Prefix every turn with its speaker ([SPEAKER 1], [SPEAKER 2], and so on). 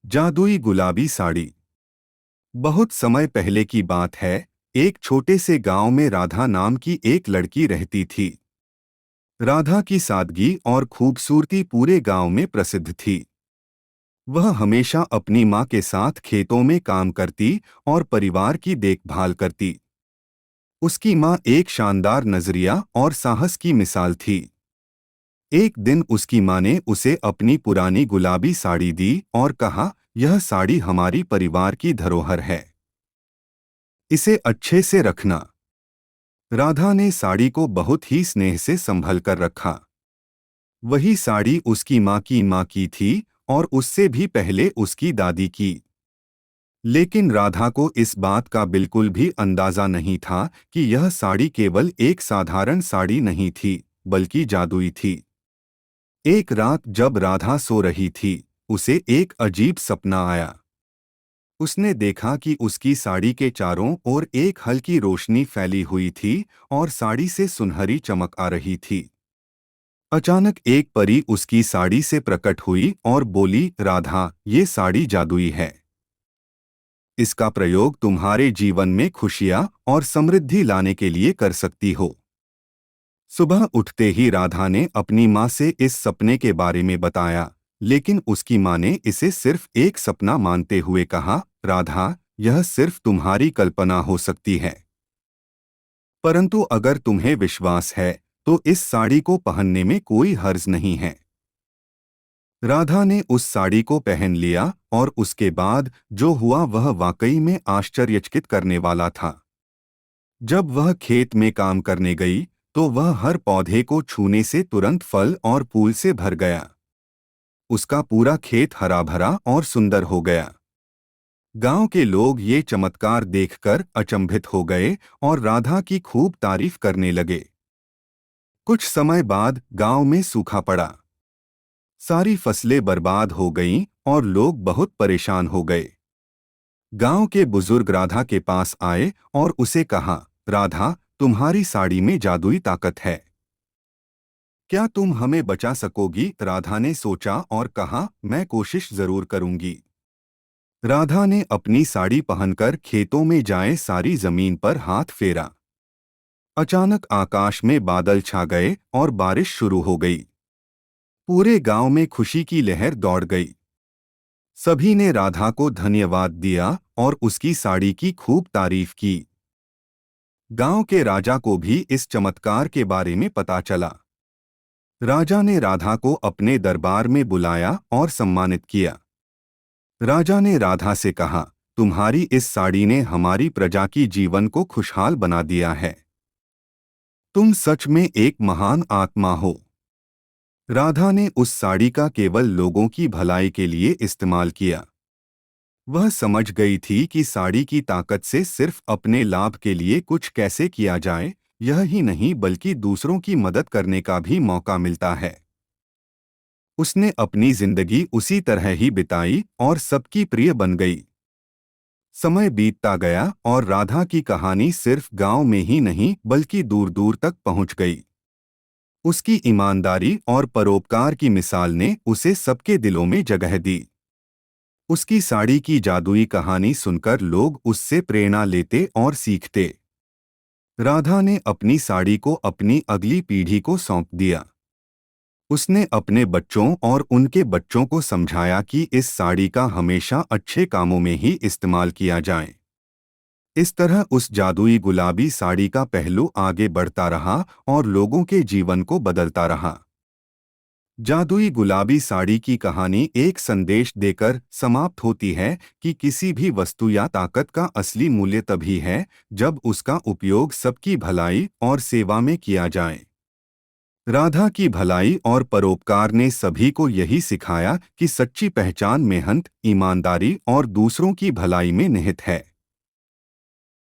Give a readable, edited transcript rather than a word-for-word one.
[SPEAKER 1] जादुई गुलाबी साड़ी। बहुत समय पहले की बात है। एक छोटे से गांव में राधा नाम की एक लड़की रहती थी। राधा की सादगी और खूबसूरती पूरे गांव में प्रसिद्ध थी। वह हमेशा अपनी माँ के साथ खेतों में काम करती और परिवार की देखभाल करती। उसकी माँ एक शानदार नजरिया और साहस की मिसाल थी। एक दिन उसकी माँ ने उसे अपनी पुरानी गुलाबी साड़ी दी और कहा, यह साड़ी हमारी परिवार की धरोहर है, इसे अच्छे से रखना। राधा ने साड़ी को बहुत ही स्नेह से संभल कर रखा। वही साड़ी उसकी माँ की थी और उससे भी पहले उसकी दादी की। लेकिन राधा को इस बात का बिल्कुल भी अंदाजा नहीं था कि यह साड़ी केवल एक साधारण साड़ी नहीं थी, बल्कि जादुई थी। एक रात जब राधा सो रही थी, उसे एक अजीब सपना आया। उसने देखा कि उसकी साड़ी के चारों ओर एक हल्की रोशनी फैली हुई थी और साड़ी से सुनहरी चमक आ रही थी। अचानक एक परी उसकी साड़ी से प्रकट हुई और बोली, राधा, ये साड़ी जादुई है। इसका प्रयोग तुम्हारे जीवन में खुशियां और समृद्धि लाने के लिए कर सकती हो। सुबह उठते ही राधा ने अपनी माँ से इस सपने के बारे में बताया, लेकिन उसकी माँ ने इसे सिर्फ एक सपना मानते हुए कहा, राधा, यह सिर्फ तुम्हारी कल्पना हो सकती है। परंतु अगर तुम्हें विश्वास है, तो इस साड़ी को पहनने में कोई हर्ज नहीं है। राधा ने उस साड़ी को पहन लिया और उसके बाद जो हुआ वह वाकई में आश्चर्यचकित करने वाला था। जब वह खेत में काम करने गई, तो वह हर पौधे को छूने से तुरंत फल और फूल से भर गया। उसका पूरा खेत हरा भरा और सुंदर हो गया। गांव के लोग ये चमत्कार देखकर अचंभित हो गए और राधा की खूब तारीफ करने लगे। कुछ समय बाद गांव में सूखा पड़ा। सारी फसलें बर्बाद हो गईं और लोग बहुत परेशान हो गए। गांव के बुजुर्ग राधा के पास आए और उसे कहा, राधा, तुम्हारी साड़ी में जादुई ताकत है। क्या तुम हमें बचा सकोगी? राधा ने सोचा और कहा, मैं कोशिश जरूर करूंगी। राधा ने अपनी साड़ी पहनकर खेतों में जाए सारी जमीन पर हाथ फेरा। अचानक आकाश में बादल छा गए और बारिश शुरू हो गई। पूरे गांव में खुशी की लहर दौड़ गई। सभी ने राधा को धन्यवाद दिया और उसकी साड़ी की खूब तारीफ की। गांव के राजा को भी इस चमत्कार के बारे में पता चला। राजा ने राधा को अपने दरबार में बुलाया और सम्मानित किया। राजा ने राधा से कहा, तुम्हारी इस साड़ी ने हमारी प्रजा की जीवन को खुशहाल बना दिया है। तुम सच में एक महान आत्मा हो। राधा ने उस साड़ी का केवल लोगों की भलाई के लिए इस्तेमाल किया। वह समझ गई थी कि साड़ी की ताकत से सिर्फ अपने लाभ के लिए कुछ कैसे किया जाए, यह ही नहीं बल्कि दूसरों की मदद करने का भी मौका मिलता है। उसने अपनी जिंदगी उसी तरह ही बिताई और सबकी प्रिय बन गई। समय बीतता गया और राधा की कहानी सिर्फ गांव में ही नहीं बल्कि दूर दूर तक पहुंच गई। उसकी ईमानदारी और परोपकार की मिसाल ने उसे सबके दिलों में जगह दी। उसकी साड़ी की जादुई कहानी सुनकर लोग उससे प्रेरणा लेते और सीखते। राधा ने अपनी साड़ी को अपनी अगली पीढ़ी को सौंप दिया। उसने अपने बच्चों और उनके बच्चों को समझाया कि इस साड़ी का हमेशा अच्छे कामों में ही इस्तेमाल किया जाए। इस तरह उस जादुई गुलाबी साड़ी का पहलू आगे बढ़ता रहा और लोगों के जीवन को बदलता रहा। जादुई गुलाबी साड़ी की कहानी एक संदेश देकर समाप्त होती है कि किसी भी वस्तु या ताकत का असली मूल्य तभी है जब उसका उपयोग सबकी भलाई और सेवा में किया जाए। राधा की भलाई और परोपकार ने सभी को यही सिखाया कि सच्ची पहचान मेहनत, ईमानदारी और दूसरों की भलाई में निहित है।